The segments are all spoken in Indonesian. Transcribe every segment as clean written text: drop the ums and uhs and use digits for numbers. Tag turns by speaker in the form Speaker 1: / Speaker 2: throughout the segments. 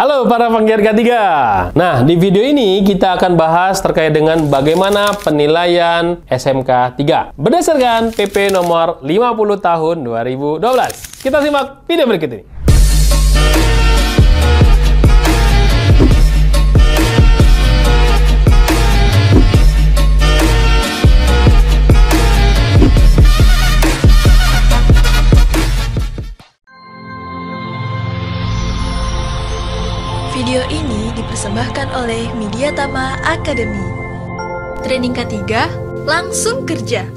Speaker 1: Halo para penggiat K3. Nah, di video ini kita akan bahas terkait dengan bagaimana penilaian SMK 3 berdasarkan PP nomor 50 tahun 2012. Kita simak video berikut ini.
Speaker 2: Video ini dipersembahkan oleh Mediatama Academy. Training K3, langsung kerja.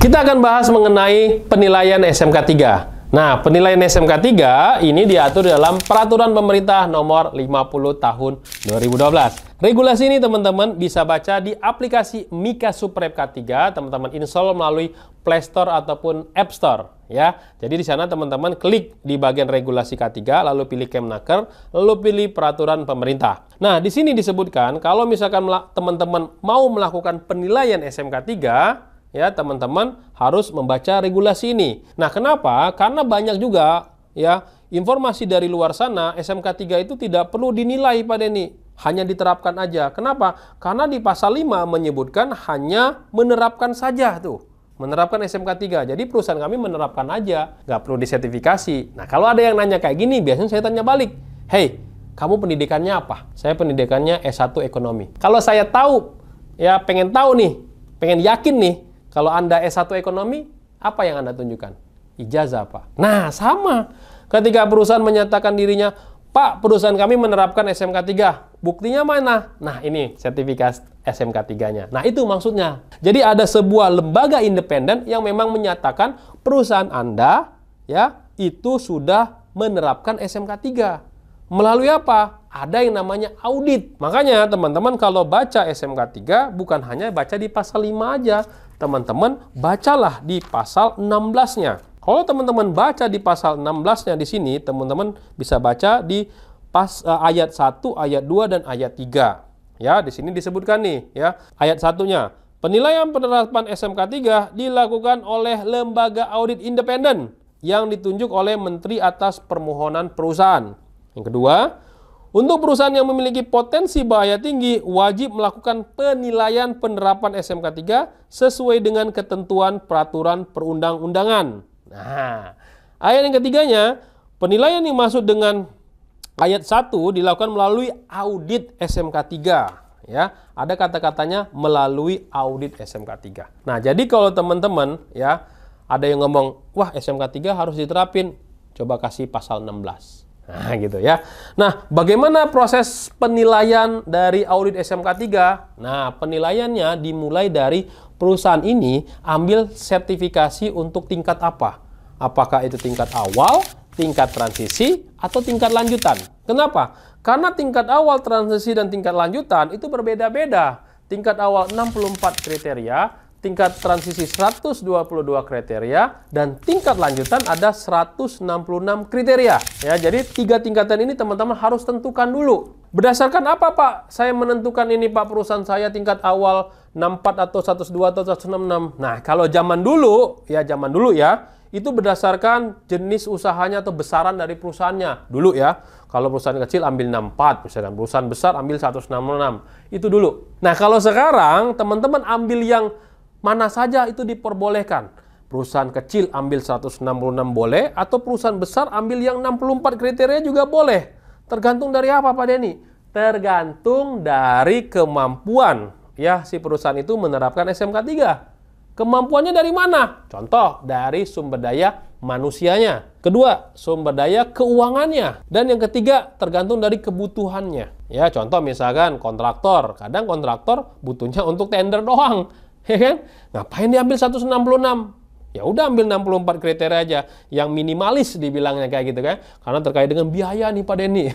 Speaker 1: Kita akan bahas mengenai penilaian SMK 3. Nah, penilaian SMK 3 ini diatur dalam Peraturan Pemerintah Nomor 50 Tahun 2012. Regulasi ini teman-teman bisa baca di aplikasi Mika Suprep K3, teman-teman install melalui Play Store ataupun App Store ya. Jadi di sana teman-teman klik di bagian regulasi K3, lalu pilih Kemnaker, lalu pilih peraturan pemerintah. Nah, di sini disebutkan kalau misalkan teman-teman mau melakukan penilaian SMK 3, ya teman-teman harus membaca regulasi ini. Nah, kenapa? Karena banyak juga ya informasi dari luar sana SMK 3 itu tidak perlu dinilai Pak Denny, hanya diterapkan aja. Kenapa? Karena di pasal 5 menyebutkan hanya menerapkan saja tuh. Menerapkan SMK 3. Jadi perusahaan kami menerapkan aja, nggak perlu disertifikasi. Nah, kalau ada yang nanya kayak gini, biasanya saya tanya balik. Hey, kamu pendidikannya apa? Saya pendidikannya S1 Ekonomi. Kalau saya tahu, ya pengen tahu nih, pengen yakin nih, kalau Anda S1 Ekonomi, apa yang Anda tunjukkan? Ijazah, Pak. Nah, sama. Ketika perusahaan menyatakan dirinya, Pak, perusahaan kami menerapkan SMK 3. Buktinya mana? Nah, ini sertifikat SMK 3-nya. Nah, itu maksudnya. Jadi ada sebuah lembaga independen yang memang menyatakan perusahaan Anda ya itu sudah menerapkan SMK 3. Melalui apa? Ada yang namanya audit. Makanya teman-teman kalau baca SMK 3 bukan hanya baca di pasal 5 aja. Teman-teman bacalah di pasal 16-nya. Kalau teman-teman baca di pasal 16-nya di sini, teman-teman bisa baca di ayat 1, ayat 2 dan ayat 3. Ya, di sini disebutkan nih ya. Ayat 1-nya, penilaian penerapan SMK 3 dilakukan oleh lembaga audit independen yang ditunjuk oleh menteri atas permohonan perusahaan. Yang kedua, untuk perusahaan yang memiliki potensi bahaya tinggi wajib melakukan penilaian penerapan SMK 3 sesuai dengan ketentuan peraturan perundang-undangan. Nah, ayat yang ketiganya, penilaian yang masuk dengan ayat 1 dilakukan melalui audit SMK 3. Ya, ada kata-katanya melalui audit SMK 3. Nah, jadi kalau teman-teman ya ada yang ngomong, wah SMK 3 harus diterapin, coba kasih pasal 16. Nah, gitu ya. Nah, bagaimana proses penilaian dari audit SMK 3? Nah, penilaiannya dimulai dari perusahaan ini ambil sertifikasi untuk tingkat apa? Apakah itu tingkat awal, tingkat transisi, atau tingkat lanjutan? Kenapa? Karena tingkat awal, transisi, dan tingkat lanjutan itu berbeda-beda. Tingkat awal 64 kriteria, tingkat transisi 122 kriteria, dan tingkat lanjutan ada 166 kriteria. Ya, jadi 3 tingkatan ini teman-teman harus tentukan dulu. Berdasarkan apa, Pak? Saya menentukan ini, Pak, perusahaan saya tingkat awal 64 atau 102 atau 166. Nah, kalau zaman dulu ya, itu berdasarkan jenis usahanya atau besaran dari perusahaannya. Dulu ya, kalau perusahaan kecil ambil 64, misalkan perusahaan besar ambil 166. Itu dulu. Nah, kalau sekarang teman-teman ambil yang mana saja itu diperbolehkan. Perusahaan kecil ambil 166 boleh, atau perusahaan besar ambil yang 64 kriteria juga boleh. Tergantung dari apa, Pak Denny? Tergantung dari kemampuan ya si perusahaan itu menerapkan SMK 3. Kemampuannya dari mana? Contoh, dari sumber daya manusianya. Kedua, sumber daya keuangannya. Dan yang ketiga, tergantung dari kebutuhannya. Ya, contoh misalkan kontraktor. Kadang kontraktor butuhnya untuk tender doang. Ya kan? Ngapain diambil 166? Ya udah ambil 64 kriteria aja. Yang minimalis dibilangnya kayak gitu kan. Karena terkait dengan biaya nih Pak Denny.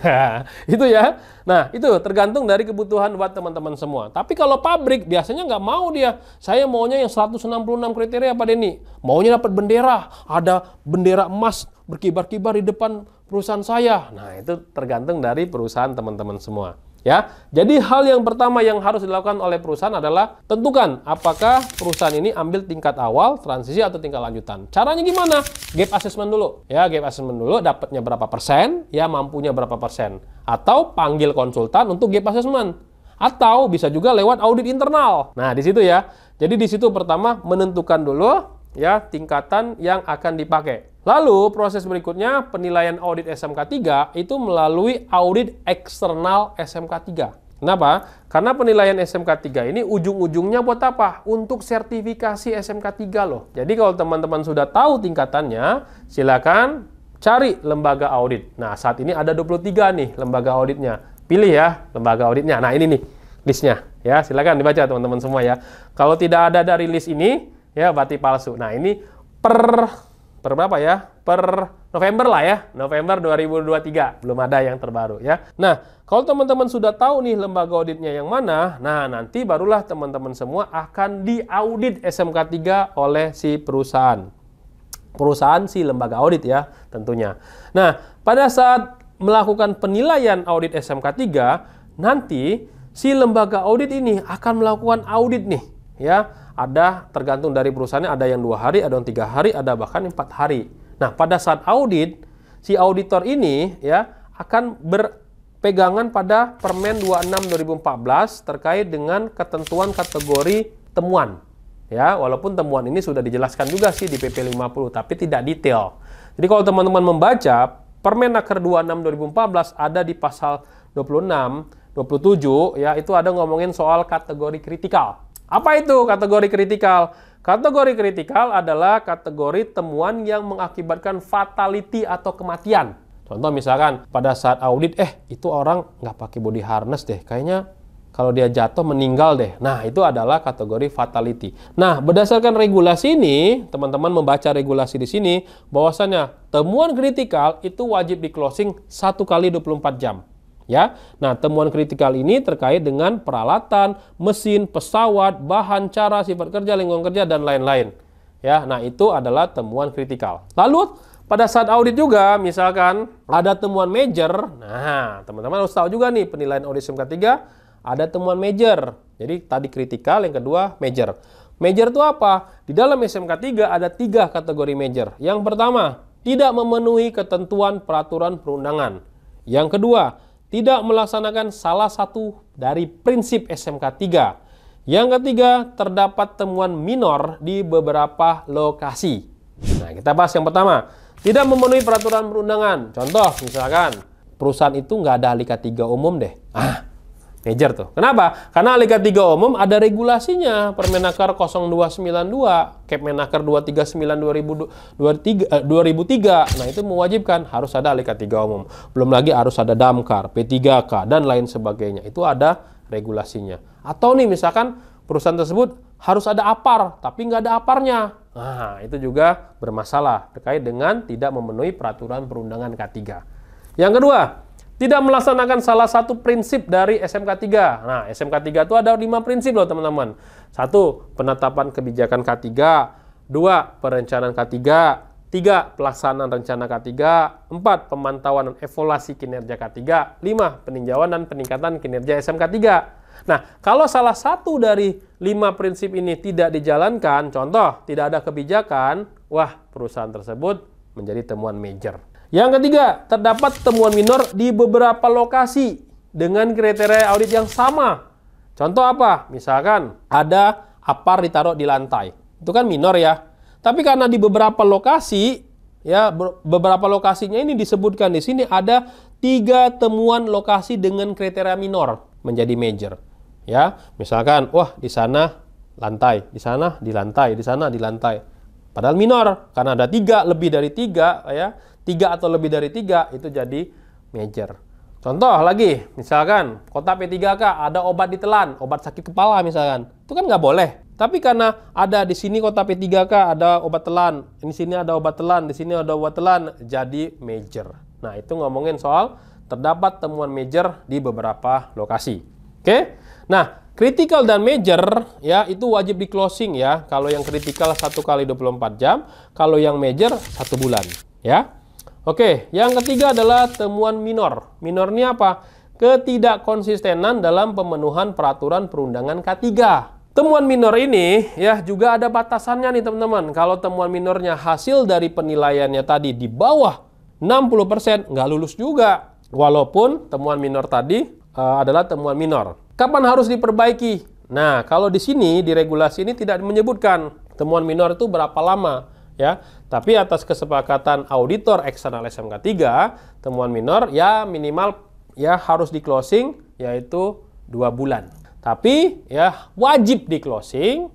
Speaker 1: Itu ya. Nah, itu tergantung dari kebutuhan buat teman-teman semua. Tapi kalau pabrik biasanya nggak mau dia. Saya maunya yang 166 kriteria Pak Denny. Maunya dapat bendera. Ada bendera emas berkibar-kibar di depan perusahaan saya. Nah, itu tergantung dari perusahaan teman-teman semua. Ya, jadi hal yang pertama yang harus dilakukan oleh perusahaan adalah tentukan apakah perusahaan ini ambil tingkat awal, transisi, atau tingkat lanjutan. Caranya gimana? Gap assessment dulu. Ya, gap assessment dulu, dapatnya berapa persen, ya mampunya berapa persen. Atau panggil konsultan untuk gap assessment. Atau bisa juga lewat audit internal. Nah, di situ ya. Jadi di situ pertama menentukan dulu ya tingkatan yang akan dipakai. Lalu proses berikutnya penilaian audit SMK 3 itu melalui audit eksternal SMK 3. Kenapa? Karena penilaian SMK 3 ini ujung-ujungnya buat apa? Untuk sertifikasi SMK 3 loh. Jadi kalau teman-teman sudah tahu tingkatannya, silakan cari lembaga audit. Nah, saat ini ada 23 nih lembaga auditnya. Pilih ya lembaga auditnya. Nah, ini nih listnya. Ya, silakan dibaca teman-teman semua ya. Kalau tidak ada dari list ini, ya berarti palsu. Nah, ini per berapa ya? Per November lah ya. November 2023. Belum ada yang terbaru ya. Nah, kalau teman-teman sudah tahu nih lembaga auditnya yang mana, nah nanti barulah teman-teman semua akan diaudit SMK 3 oleh si perusahaan. Perusahaan si lembaga audit ya tentunya. Nah, pada saat melakukan penilaian audit SMK 3, nanti si lembaga audit ini akan melakukan audit nih ya. Ada tergantung dari perusahaannya, ada yang 2 hari, ada yang 3 hari, ada bahkan 4 hari. Nah, pada saat audit, si auditor ini ya akan berpegangan pada Permen 26/2014 terkait dengan ketentuan kategori temuan. Ya, walaupun temuan ini sudah dijelaskan juga sih di PP 50, tapi tidak detail. Jadi kalau teman-teman membaca Permenaker 26/2014 ada di pasal 26, 27 ya, itu ada ngomongin soal kategori kritikal. Apa itu kategori kritikal? Kategori kritikal adalah kategori temuan yang mengakibatkan fatality atau kematian. Contoh misalkan pada saat audit, itu orang nggak pakai body harness deh, kayaknya kalau dia jatuh meninggal deh. Nah, itu adalah kategori fatality. Nah, berdasarkan regulasi ini, teman-teman membaca regulasi di sini, bahwasanya temuan kritikal itu wajib di closing 1 kali 24 jam. Ya, nah temuan kritikal ini terkait dengan peralatan, mesin, pesawat, bahan, cara, sifat kerja, lingkungan kerja, dan lain-lain. Ya, nah itu adalah temuan kritikal. Lalu pada saat audit juga, misalkan ada temuan major, nah teman-teman harus tahu juga nih penilaian audit SMK 3 ada temuan major. Jadi tadi kritikal, yang kedua major. Major itu apa? Di dalam SMK 3 ada 3 kategori major. Yang pertama, tidak memenuhi ketentuan peraturan perundangan. Yang kedua, tidak melaksanakan salah satu dari prinsip SMK 3. Yang ketiga, terdapat temuan minor di beberapa lokasi. Nah, kita bahas yang pertama. Tidak memenuhi peraturan perundangan. Contoh, misalkan, perusahaan itu nggak ada ahli K3 umum deh. Major tuh. Kenapa? Karena ahli K3 umum ada regulasinya. Permenaker 0292, Kepmenaker 239/2003. Nah, itu mewajibkan harus ada ahli K3 umum. Belum lagi harus ada Damkar, P3K, dan lain sebagainya. Itu ada regulasinya. Atau nih, misalkan perusahaan tersebut harus ada APAR, tapi nggak ada APARnya. Nah, itu juga bermasalah terkait dengan tidak memenuhi peraturan perundangan K3. Yang kedua, tidak melaksanakan salah satu prinsip dari SMK 3. Nah, SMK 3 itu ada 5 prinsip loh teman-teman. 1. Penetapan kebijakan K3. 2. Perencanaan K3. 3. Pelaksanaan rencana K3. 4. Pemantauan dan evaluasi kinerja K3. 5. Peninjauan dan peningkatan kinerja SMK 3. Nah, kalau salah satu dari 5 prinsip ini tidak dijalankan, contoh, tidak ada kebijakan, wah, perusahaan tersebut menjadi temuan major. Yang ketiga, terdapat temuan minor di beberapa lokasi dengan kriteria audit yang sama. Contoh apa? Misalkan ada APAR ditaruh di lantai. Itu kan minor ya. Tapi karena di beberapa lokasi, ya beberapa lokasinya ini disebutkan di sini ada 3 temuan lokasi dengan kriteria minor menjadi major. Ya, misalkan, wah di sana lantai, di sana di lantai, di sana di lantai. Padahal minor, karena ada 3, lebih dari 3, ya. 3 atau lebih dari 3 itu jadi major. Contoh lagi, misalkan kotak P3K ada obat ditelan, obat sakit kepala misalkan. Itu kan nggak boleh. Tapi karena ada di sini kotak P3K ada obat telan, di sini ada obat telan, di sini ada obat telan, jadi major. Nah, itu ngomongin soal terdapat temuan major di beberapa lokasi. Oke? Nah, critical dan major ya itu wajib di closing ya. Kalau yang critical 1 kali 24 jam, kalau yang major 1 bulan, ya. Oke, yang ketiga adalah temuan minor. Minor ini apa? ketidakkonsistenan dalam pemenuhan peraturan perundangan K3. Temuan minor ini ya juga ada batasannya nih teman-teman. Kalau temuan minornya hasil dari penilaiannya tadi di bawah 60%, nggak lulus juga. Walaupun temuan minor tadi adalah temuan minor. Kapan harus diperbaiki? Nah, kalau di sini, di regulasi ini tidak menyebutkan temuan minor itu berapa lama, ya. Tapi atas kesepakatan auditor eksternal SMK 3, temuan minor ya minimal ya harus di closing, yaitu 2 bulan. Tapi ya wajib di closing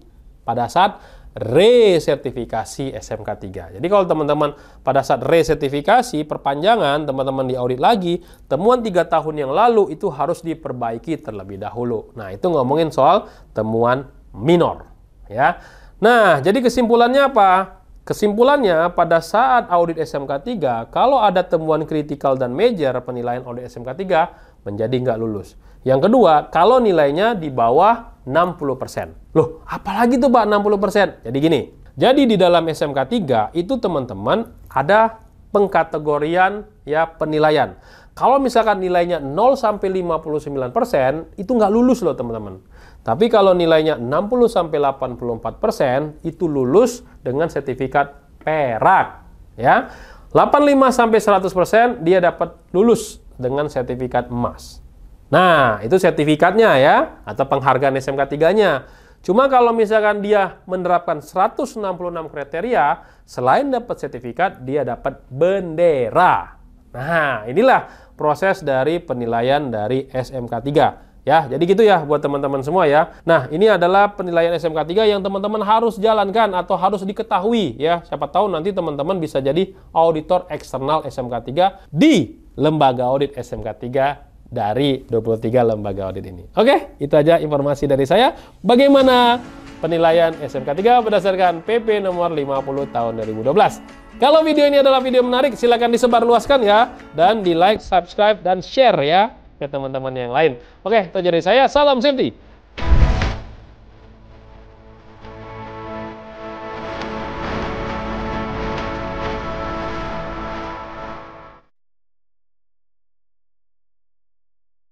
Speaker 1: pada saat resertifikasi SMK 3. Jadi kalau teman-teman pada saat resertifikasi, perpanjangan, teman-teman diaudit lagi, temuan 3 tahun yang lalu itu harus diperbaiki terlebih dahulu. Nah, itu ngomongin soal temuan minor. Ya. Nah, jadi kesimpulannya apa? Kesimpulannya pada saat audit SMK 3, kalau ada temuan kritikal dan major penilaian audit SMK 3, menjadi nggak lulus. Yang kedua, kalau nilainya di bawah 60%. Loh, apalagi tuh Pak 60%? Jadi gini, jadi di dalam SMK 3 itu teman-teman ada pengkategorian ya penilaian. Kalau misalkan nilainya 0 sampai 59%, itu nggak lulus loh teman-teman. Tapi kalau nilainya 60 sampai 84%, itu lulus dengan sertifikat perak. Ya, 85 sampai 100% dia dapat lulus dengan sertifikat emas. Nah, itu sertifikatnya ya, atau penghargaan SMK 3-nya. Cuma kalau misalkan dia menerapkan 166 kriteria, selain dapat sertifikat, dia dapat bendera. Nah, inilah proses dari penilaian dari SMK 3. Ya, jadi gitu ya buat teman-teman semua ya. Nah, ini adalah penilaian SMK 3 yang teman-teman harus jalankan atau harus diketahui ya. Siapa tahu nanti teman-teman bisa jadi auditor eksternal SMK 3 di lembaga audit SMK 3 dari 23 lembaga audit ini. Oke, itu aja informasi dari saya. Bagaimana penilaian SMK 3 berdasarkan PP nomor 50 tahun 2012. Kalau video ini adalah video menarik, silakan disebarluaskan ya. Dan di like, subscribe, dan share ya ke teman-teman yang lain. Oke, itu dari saya. Salam safety.